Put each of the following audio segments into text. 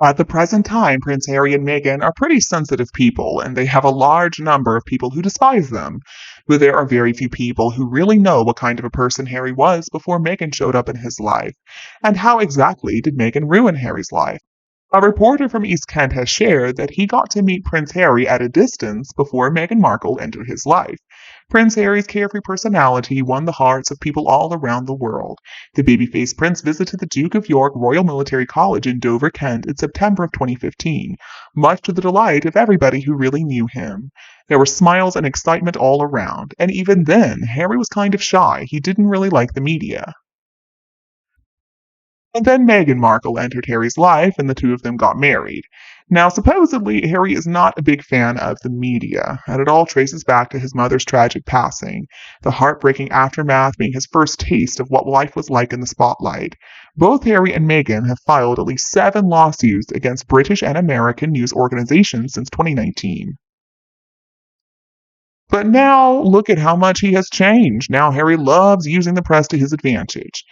At the present time, Prince Harry and Meghan are pretty sensitive people, and they have a large number of people who despise them. But there are very few people who really know what kind of a person Harry was before Meghan showed up in his life. And how exactly did Meghan ruin Harry's life? A reporter from East Kent has shared that he got to meet Prince Harry at a distance before Meghan Markle entered his life. Prince Harry's carefree personality won the hearts of people all around the world. The baby-faced prince visited the Duke of York Royal Military College in Dover, Kent in September of 2015, much to the delight of everybody who really knew him. There were smiles and excitement all around, and even then, Harry was kind of shy. He didn't really like the media. And then Meghan Markle entered Harry's life, and the two of them got married. Now, supposedly, Harry is not a big fan of the media, and it all traces back to his mother's tragic passing, the heartbreaking aftermath being his first taste of what life was like in the spotlight. Both Harry and Meghan have filed at least 7 lawsuits against British and American news organizations since 2019. But now, look at how much he has changed. Now Harry loves using the press to his advantage.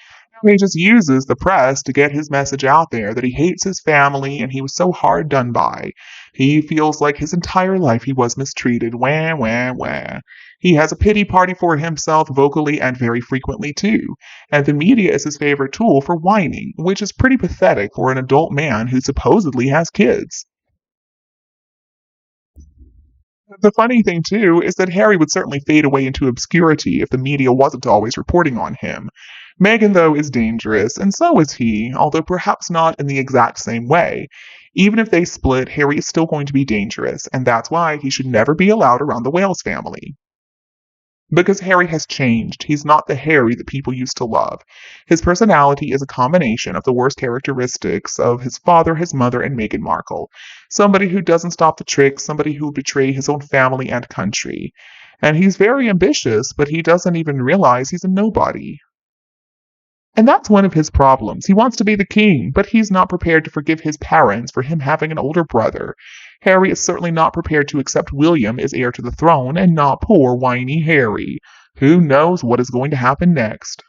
He just uses the press to get his message out there that he hates his family and he was so hard done by. He feels like his entire life he was mistreated. Wah, wah, wah. He has a pity party for himself vocally and very frequently too. And the media is his favorite tool for whining, which is pretty pathetic for an adult man who supposedly has kids. The funny thing, too, is that Harry would certainly fade away into obscurity if the media wasn't always reporting on him. Meghan, though, is dangerous, and so is he, although perhaps not in the exact same way. Even if they split, Harry is still going to be dangerous, and that's why he should never be allowed around the Wales family. Because Harry has changed. He's not the Harry that people used to love. His personality is a combination of the worst characteristics of his father, his mother, and Meghan Markle. Somebody who doesn't stop the tricks, somebody who would betray his own family and country. And he's very ambitious, but he doesn't even realize he's a nobody. And that's one of his problems. He wants to be the king, but he's not prepared to forgive his parents for him having an older brother. Harry is certainly not prepared to accept William as heir to the throne, and not poor, whiny Harry. Who knows what is going to happen next?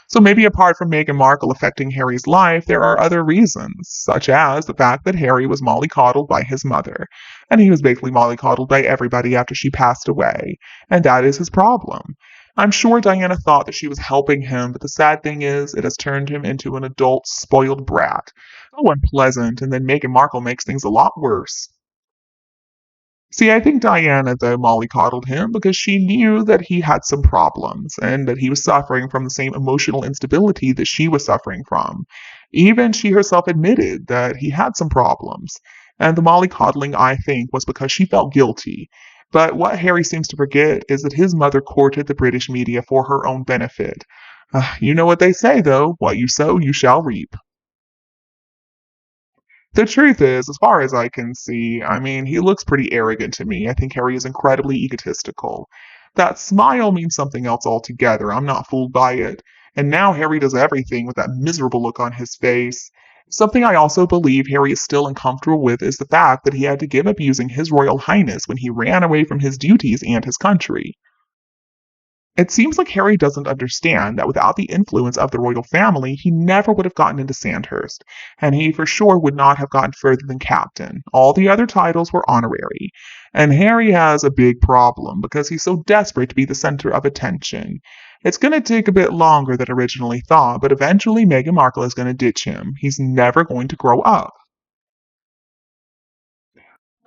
So maybe apart from Meghan Markle affecting Harry's life, there are other reasons, such as the fact that Harry was mollycoddled by his mother, and he was basically mollycoddled by everybody after she passed away, and that is his problem. I'm sure Diana thought that she was helping him, but the sad thing is, it has turned him into an adult, spoiled brat. So unpleasant, and then Meghan Markle makes things a lot worse. See, I think Diana, though, mollycoddled him because she knew that he had some problems and that he was suffering from the same emotional instability that she was suffering from. Even she herself admitted that he had some problems. And the mollycoddling, I think, was because she felt guilty. But what Harry seems to forget is that his mother courted the British media for her own benefit. You know what they say, though, what you sow, you shall reap. The truth is, as far as I can see, I mean, he looks pretty arrogant to me. I think Harry is incredibly egotistical. That smile means something else altogether. I'm not fooled by it. And now Harry does everything with that miserable look on his face. Something I also believe Harry is still uncomfortable with is the fact that he had to give up using His Royal Highness when he ran away from his duties and his country. It seems like Harry doesn't understand that without the influence of the royal family, he never would have gotten into Sandhurst, and he for sure would not have gotten further than captain. All the other titles were honorary. And Harry has a big problem because he's so desperate to be the center of attention. It's going to take a bit longer than originally thought, but eventually Meghan Markle is going to ditch him. He's never going to grow up.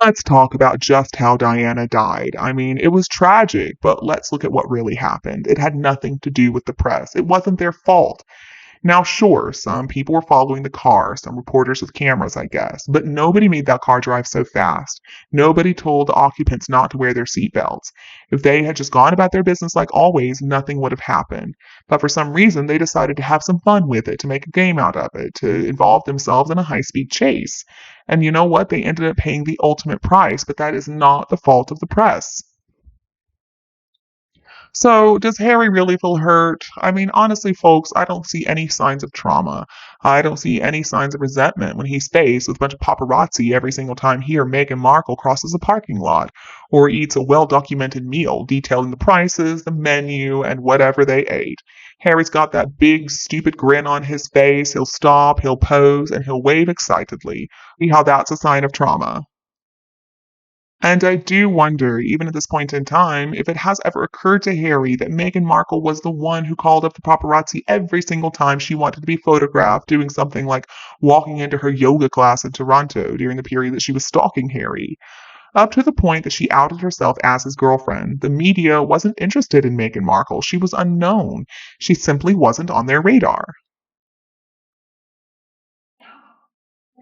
Let's talk about just how Diana died. I mean, it was tragic, but let's look at what really happened. It had nothing to do with the press. It wasn't their fault. Now, sure, some people were following the car, some reporters with cameras, I guess, but nobody made that car drive so fast. Nobody told the occupants not to wear their seatbelts. If they had just gone about their business like always, nothing would have happened. But for some reason, they decided to have some fun with it, to make a game out of it, to involve themselves in a high-speed chase. And you know what? They ended up paying the ultimate price, but that is not the fault of the press. So, does Harry really feel hurt? I mean, honestly, folks, I don't see any signs of trauma. I don't see any signs of resentment when he's faced with a bunch of paparazzi every single time he or Meghan Markle crosses a parking lot or eats a well documented meal detailing the prices, the menu, and whatever they ate. Harry's got that big, stupid grin on his face. He'll stop, he'll pose, and he'll wave excitedly. See how that's a sign of trauma. And I do wonder, even at this point in time, if it has ever occurred to Harry that Meghan Markle was the one who called up the paparazzi every single time she wanted to be photographed doing something like walking into her yoga class in Toronto during the period that she was stalking Harry. Up to the point that she outed herself as his girlfriend, the media wasn't interested in Meghan Markle. She was unknown. She simply wasn't on their radar.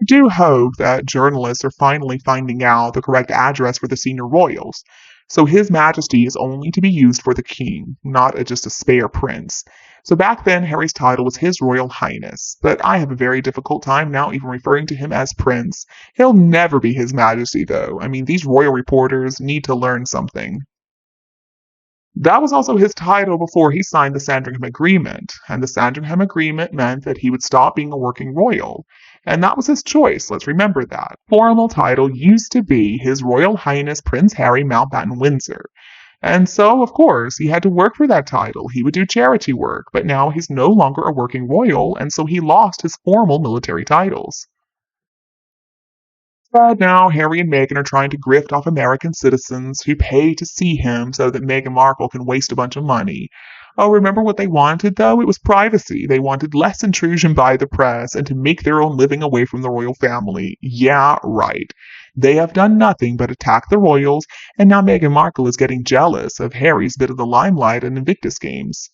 I do hope that journalists are finally finding out the correct address for the senior royals. So His Majesty is only to be used for the king, not just a spare prince. So back then, Harry's title was His Royal Highness, but I have a very difficult time now even referring to him as prince. He'll never be His Majesty, though. I mean, these royal reporters need to learn something. That was also his title before he signed the Sandringham Agreement, and the Sandringham Agreement meant that he would stop being a working royal. And that was his choice, let's remember that. Formal title used to be His Royal Highness Prince Harry Mountbatten Windsor. And so, of course, he had to work for that title. He would do charity work, but now he's no longer a working royal, and so he lost his formal military titles. But now Harry and Meghan are trying to grift off American citizens who pay to see him so that Meghan Markle can waste a bunch of money. Oh, remember what they wanted, though? It was privacy. They wanted less intrusion by the press and to make their own living away from the royal family. Yeah, right. They have done nothing but attack the royals, and now Meghan Markle is getting jealous of Harry's bit of the limelight in Invictus Games.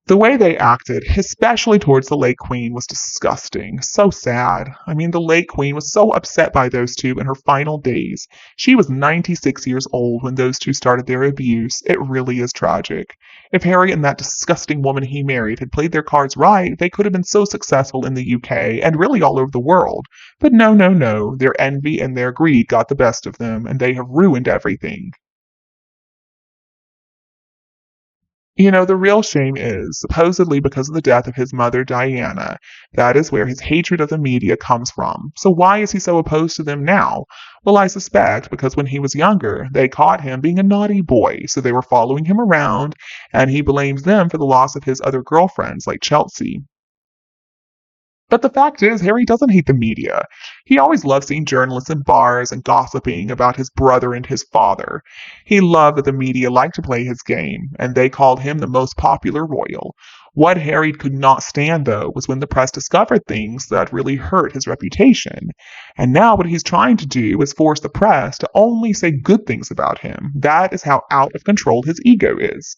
The way they acted, especially towards the late Queen, was disgusting. So sad. I mean, the late Queen was so upset by those two in her final days. She was 96 years old when those two started their abuse. It really is tragic. If Harry and that disgusting woman he married had played their cards right, they could have been so successful in the UK and really all over the world. But no, no, no. Their envy and their greed got the best of them, and they have ruined everything. You know, the real shame is, supposedly because of the death of his mother, Diana, that is where his hatred of the media comes from. So why is he so opposed to them now? Well, I suspect because when he was younger, they caught him being a naughty boy, so they were following him around, and he blames them for the loss of his other girlfriends, like Chelsea. But the fact is, Harry doesn't hate the media. He always loved seeing journalists in bars and gossiping about his brother and his father. He loved that the media liked to play his game, and they called him the most popular royal. What Harry could not stand, though, was when the press discovered things that really hurt his reputation. And now what he's trying to do is force the press to only say good things about him. That is how out of control his ego is.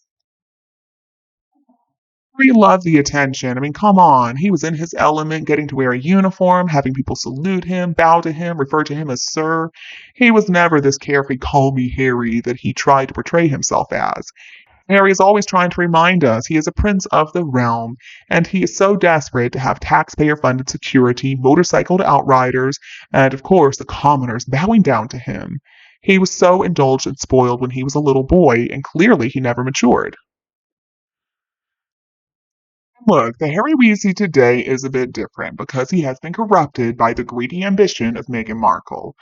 He loved the attention. I mean, come on. He was in his element, getting to wear a uniform, having people salute him, bow to him, refer to him as sir. He was never this carefree, call me Harry that he tried to portray himself as. Harry is always trying to remind us he is a prince of the realm, and he is so desperate to have taxpayer funded security, motorcycled outriders, and of course the commoners bowing down to him. He was so indulged and spoiled when he was a little boy, and clearly he never matured. Look, the Harry we see today is a bit different because he has been corrupted by the greedy ambition of Meghan Markle.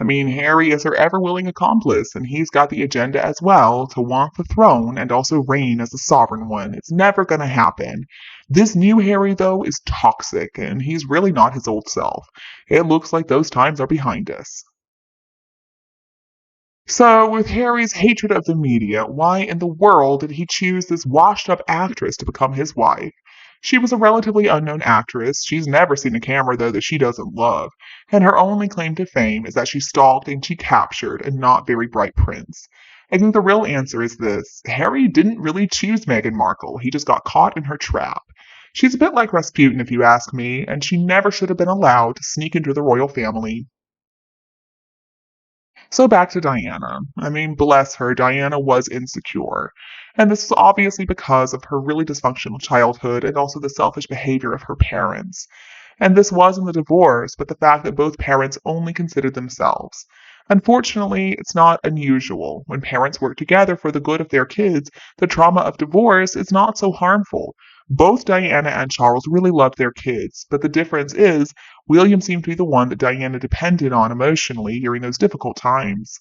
I mean, Harry is her ever willing accomplice, and he's got the agenda as well to want the throne and also reign as the sovereign one. It's never going to happen. This new Harry, though, is toxic, and he's really not his old self. It looks like those times are behind us. So, with Harry's hatred of the media, why in the world did he choose this washed up actress to become his wife? She was a relatively unknown actress. She's never seen a camera, though, that she doesn't love. And her only claim to fame is that she stalked and she captured a not very bright prince. I think the real answer is this: Harry didn't really choose Meghan Markle, he just got caught in her trap. She's a bit like Rasputin, if you ask me, and she never should have been allowed to sneak into the royal family. So back to Diana. I mean, bless her, Diana was insecure. And this was obviously because of her really dysfunctional childhood and also the selfish behavior of her parents. And this wasn't the divorce, but the fact that both parents only considered themselves. Unfortunately, it's not unusual. When parents work together for the good of their kids, the trauma of divorce is not so harmful. Both Diana and Charles really loved their kids, but the difference is William seemed to be the one that Diana depended on emotionally during those difficult times.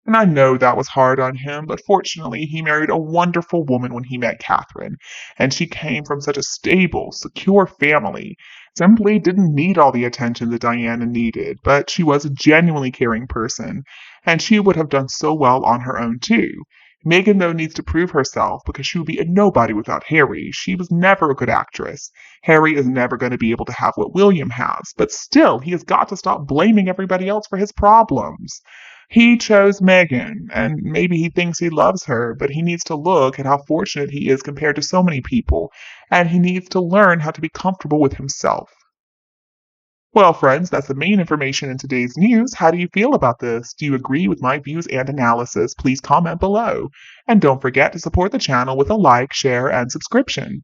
And I know that was hard on him, but fortunately, he married a wonderful woman when he met Catherine, and she came from such a stable, secure family. Simply didn't need all the attention that Diana needed, but she was a genuinely caring person, and she would have done so well on her own too. Meghan, though, needs to prove herself because she would be a nobody without Harry. She was never a good actress. Harry is never going to be able to have what William has, but still, he has got to stop blaming everybody else for his problems. He chose Meghan, and maybe he thinks he loves her, but he needs to look at how fortunate he is compared to so many people, and he needs to learn how to be comfortable with himself. Well, friends, that's the main information in today's news. How do you feel about this? Do you agree with my views and analysis? Please comment below. And don't forget to support the channel with a like, share, and subscription.